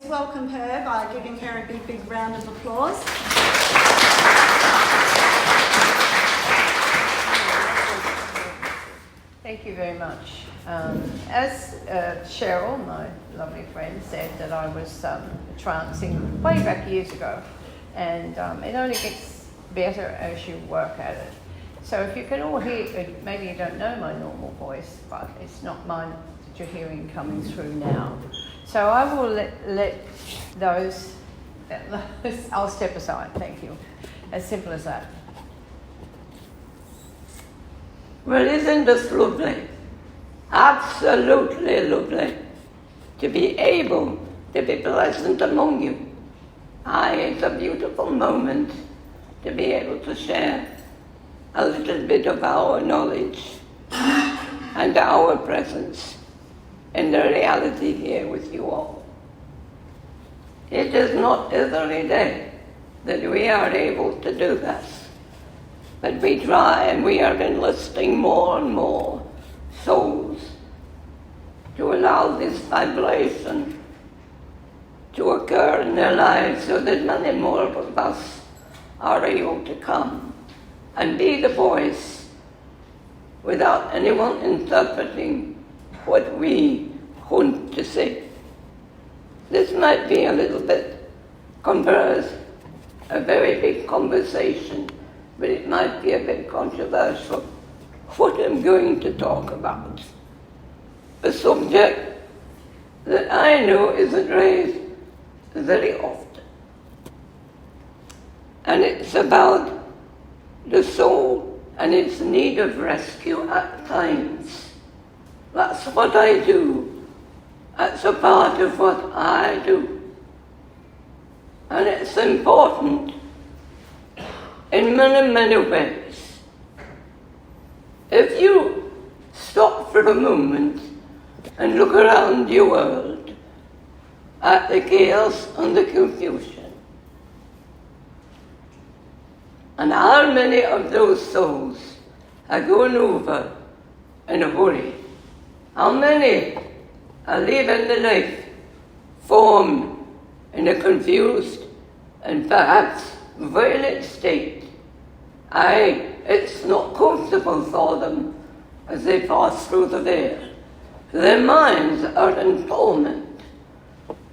Welcome her by giving her a big round of applause. Thank you very much. As Cheryl, my lovely friend, said that I was trancing way back years ago, and it only gets better as you work at it. So if you can all hear, maybe you don't know my normal voice, but it's not mine that you're hearing coming through now. So I will let those, I'll step aside, thank you. As simple as that. Well, isn't this lovely? Absolutely lovely to be able to be present among you. It's a beautiful moment to be able to share a little bit of our knowledge and our presence in the reality here with you all. It is not every day that we are able to do this, but we try, and we are enlisting more and more souls to allow this vibration to occur in their lives so that many more of us are able to come and be the voice without anyone interpreting what we want to say. This might be a little bit a very big conversation, but it might be a bit controversial. What I'm going to talk about, a subject that I know isn't raised very often. And it's about the soul and its need of rescue at times. That's what I do. That's a part of what I do. And it's important in many ways. If you stop for a moment and look around your world at the chaos and the confusion, and how many of those souls are going over in a hurry, how many are leaving the life formed in a confused and perhaps violent state. It's not comfortable for them as they pass through the veil. Their minds are in torment.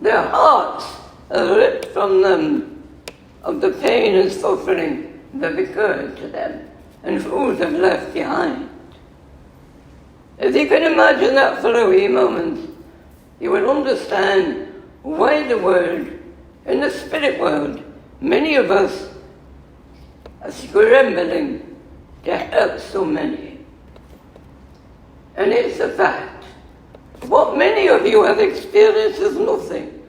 Their hearts are ripped from them of the pain and suffering that occurred to them and who they've left behind. If you can imagine that for a wee moment, you will understand why the world, in the spirit world, many of us are scrambling to help so many. And it's a fact. What many of you have experienced is nothing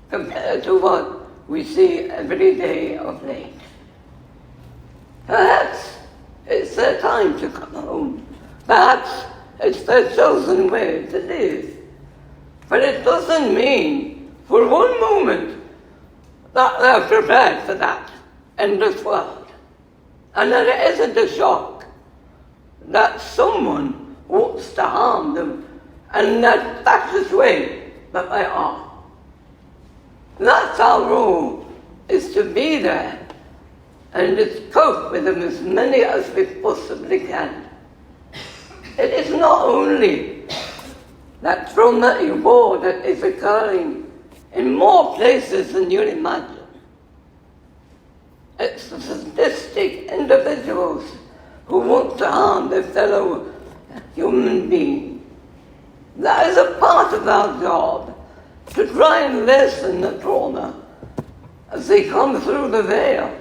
compared to what we see every day of late. Perhaps it's their time to come home. Perhaps it's their chosen way to live. But it doesn't mean for one moment that they're prepared for that in this world. And that it isn't a shock that someone wants to harm them, and that's the way that they are. That's our role, is to be there and to cope with them as many as we possibly can. It is not only that traumatic war that is occurring in more places than you imagine. It's the sadistic individuals who want to harm their fellow human being. That is a part of our job, to try and lessen the trauma as they come through the veil.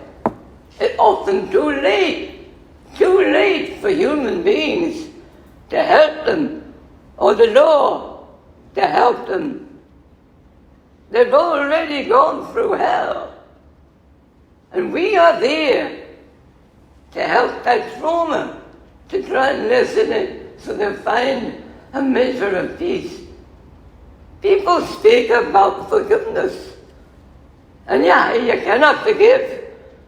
It's often too late for human beings to help them, or the law to help them. They've already gone through hell. And we are there to help that trauma, to try and lessen it so they find a measure of peace. People speak about forgiveness. And yeah, you cannot forgive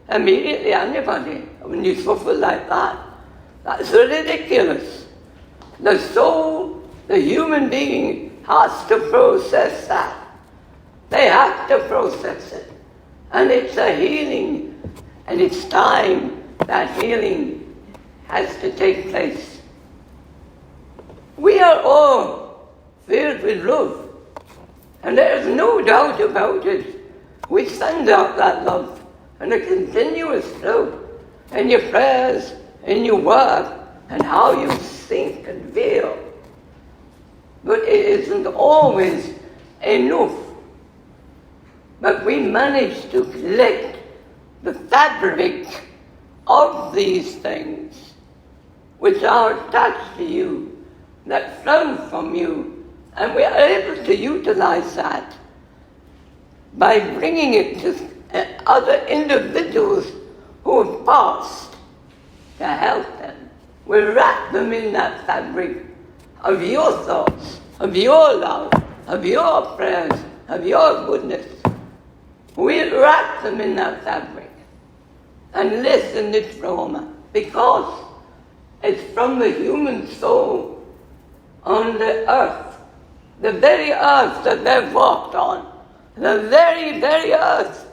immediately anybody when you suffer like that. That's ridiculous. The soul, the human being, has to process that. They have to process it. And it's a healing, and it's time that healing has to take place. We are all filled with love, and there's no doubt about it. We send out that love and a continuous flow in your prayers, in your work, and how you think and feel. But it isn't always enough. But we manage to collect the fabric of these things which are attached to you, that flow from you, and we are able to utilize that by bringing it to other individuals who have passed to help them. We wrap them in that fabric of your thoughts, of your love, of your prayers, of your goodness. We wrap them in that fabric and listen it from, because it's from the human soul on the earth, the very earth that they've walked on, the very, very earth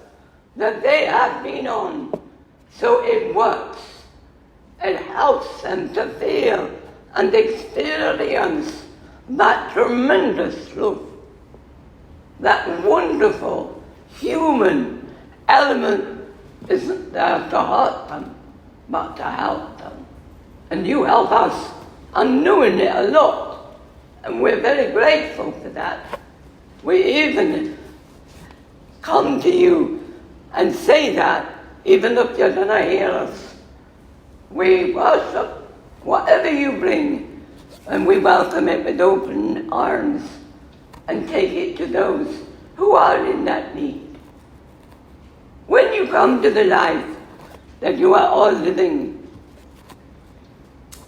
that they have been on. So it works. It helps them to feel and experience that tremendous love, that wonderful human element isn't there to hurt them, but to help them. And you help us unknowing it a lot, and we're very grateful for that. We even come to you and say that, even if you're going to hear us. We worship whatever you bring, and we welcome it with open arms and take it to those who are in that need. When you come to the life that you are all living,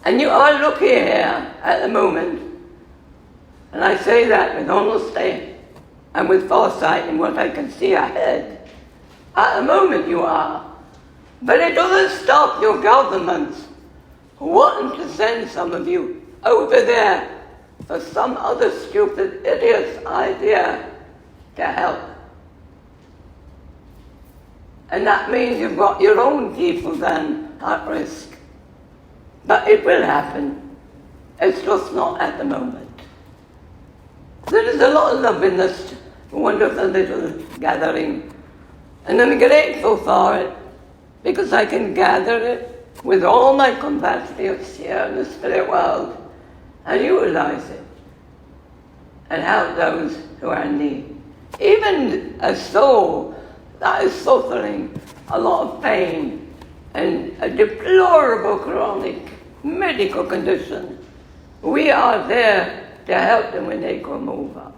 and you are looking here at the moment, and I say that with honesty and with foresight in what I can see ahead, at the moment you are. But it doesn't stop your governments wanting to send some of you over there for some other stupid idiot's idea to help. And that means you've got your own people then at risk. But it will happen. It's just not at the moment. There is a lot of love in this wonderful little gathering. And I'm grateful for it, because I can gather it with all my compatriots here in the spirit world and utilize it and help those who are in need. Even a soul that is suffering a lot of pain and a deplorable chronic medical condition, we are there to help them when they come over.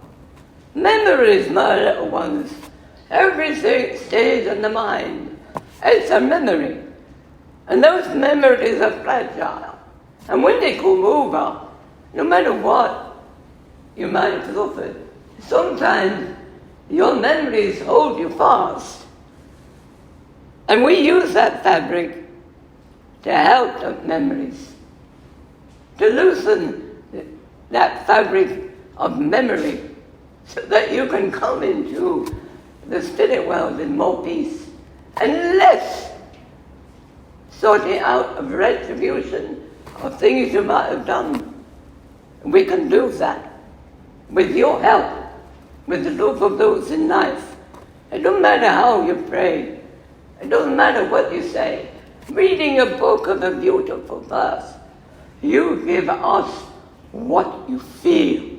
Memories, my little ones, everything stays in the mind. It's a memory. And those memories are fragile. And when they come over, no matter what you might have suffered, sometimes your memories hold you fast. And we use that fabric to help the memories, to loosen that fabric of memory so that you can come into the spirit world in more peace and less sorting out of retribution of things you might have done. We can do that with your help, with the love of those in life. It doesn't matter how you pray. It doesn't matter what you say. Reading a book of a beautiful verse, you give us what you feel.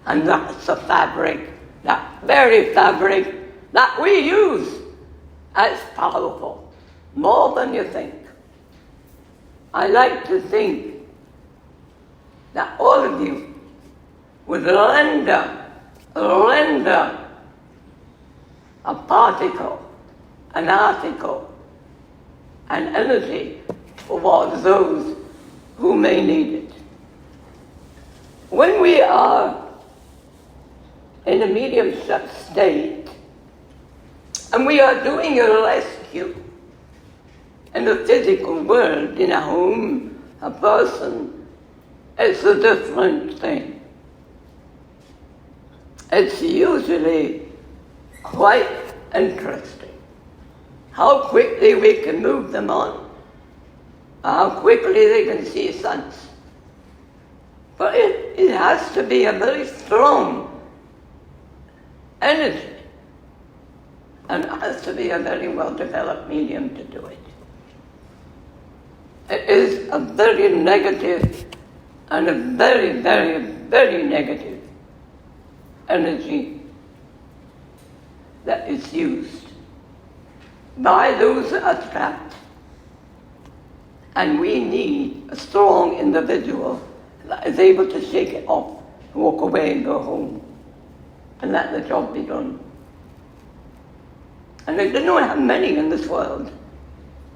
And that's the fabric, that very fabric that we use. It's powerful, more than you think. I like to think that all of you would render a particle, an article, an energy towards those who may need it. When we are in a mediumship state, and we are doing a rescue in the physical world, in a home, a person, it's a different thing. It's usually quite interesting. How quickly we can move them on, how quickly they can see sense. But it has to be a very strong energy, and it has to be a very well-developed medium to do it. It is a very negative and a very, very, very negative energy that is used by those that are trapped. And we need a strong individual that is able to shake it off, walk away and go home, and let the job be done. And I didn't have many in this world.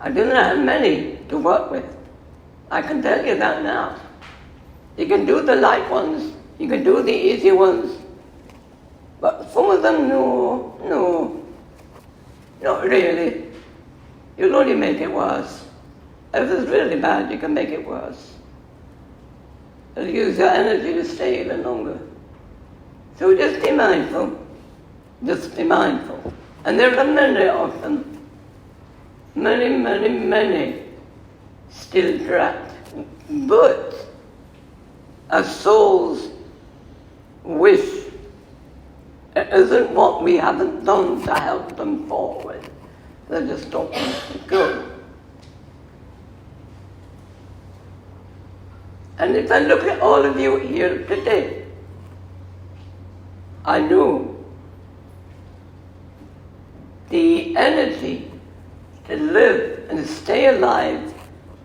I didn't have many to work with. I can tell you that now. You can do the light ones, you can do the easy ones, but some of them, no, not really. You'll only make it worse. If it's really bad, you can make it worse. It'll use your energy to stay even longer. So just be mindful. Just be mindful. And there are many of them. Many, many, many still trapped. But a soul's wish, it isn't what we haven't done to help them forward. They just don't want to go. And if I look at all of you here today, I know the energy to live and stay alive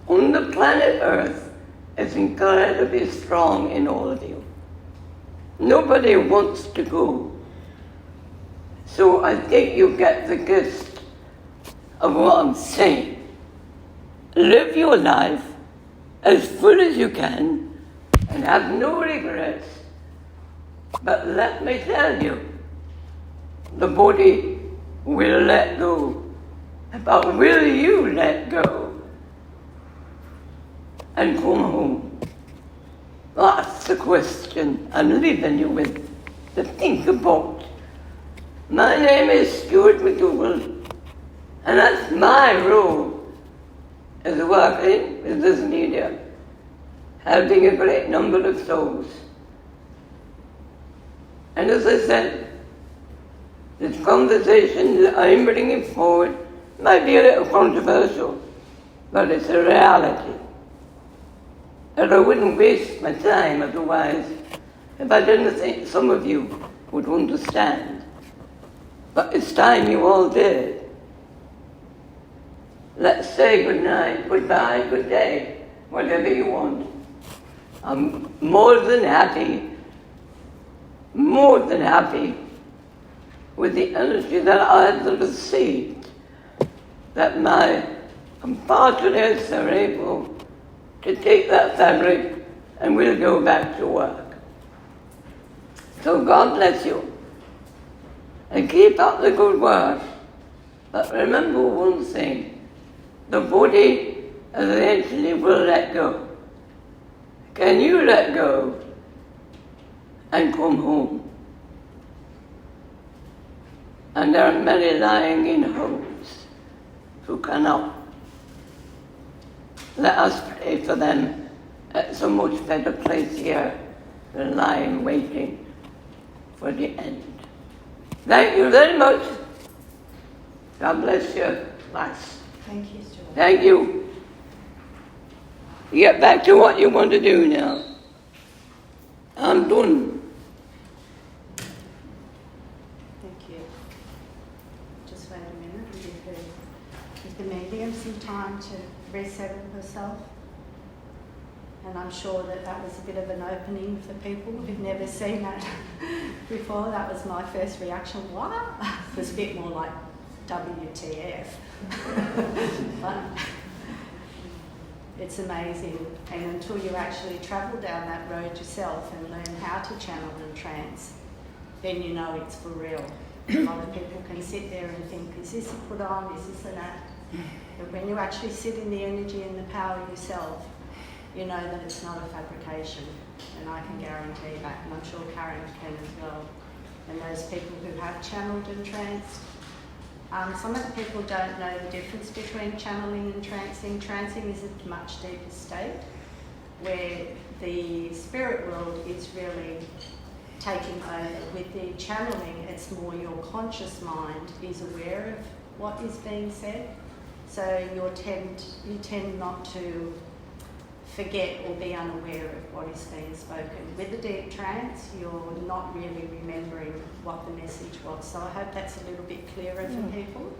on the planet Earth is incredibly strong in all of you. Nobody wants to go. So I think you get the gist of what I'm saying. Live your life as full as you can and have no regrets. But let me tell you, the body will let go. But will you let go and come home? That's the question I'm leaving you with to think about. My name is Stuart McDougall, and that's my role as working with this media, helping a great number of souls. And as I said, this conversation that I'm bringing forward might be a little controversial, but it's a reality. And I wouldn't waste my time otherwise if I didn't think some of you would understand. But it's time you all did. Let's say good night, goodbye, good day, whatever you want. I'm more than happy with the energy that I've received, that my compatriots are able to take that fabric and we'll go back to work. So God bless you. And keep up the good work. But remember one thing, the body eventually will let go. Can you let go and come home? And there are many lying in homes who cannot. Let us pray for them. It's a much better place here than lying waiting for the end. Thank you very much. God bless you, lass. Thank you, Stuart. Thank you. Get back to what you want to do now. I'm done. Thank you. Just wait a minute and give the medium some time to resettle herself. And I'm sure that was a bit of an opening for people who've never seen that before. That was my first reaction. What? It was a bit more like WTF. But it's amazing. And until you actually travel down that road yourself and learn how to channel in trance, then you know it's for real. A lot of people can sit there and think, is this a put on, is this and that? But when you actually sit in the energy and the power yourself, you know that it's not a fabrication. And I can guarantee that, and I'm sure Karen can as well. and those people who have channeled and tranced. Some of the people don't know the difference between channeling and trancing. Trancing is a much deeper state where the spirit world is really taking over. With the channeling, it's more your conscious mind is aware of what is being said. So you tend not to forget or be unaware of what is being spoken. With the deep trance, you're not really remembering what the message was. So I hope that's a little bit clearer for people.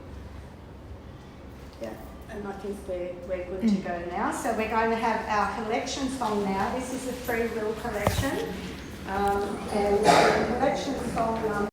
Yeah, and I think we're good to go now. So we're going to have our collection song now. This is a free will collection. And the collection song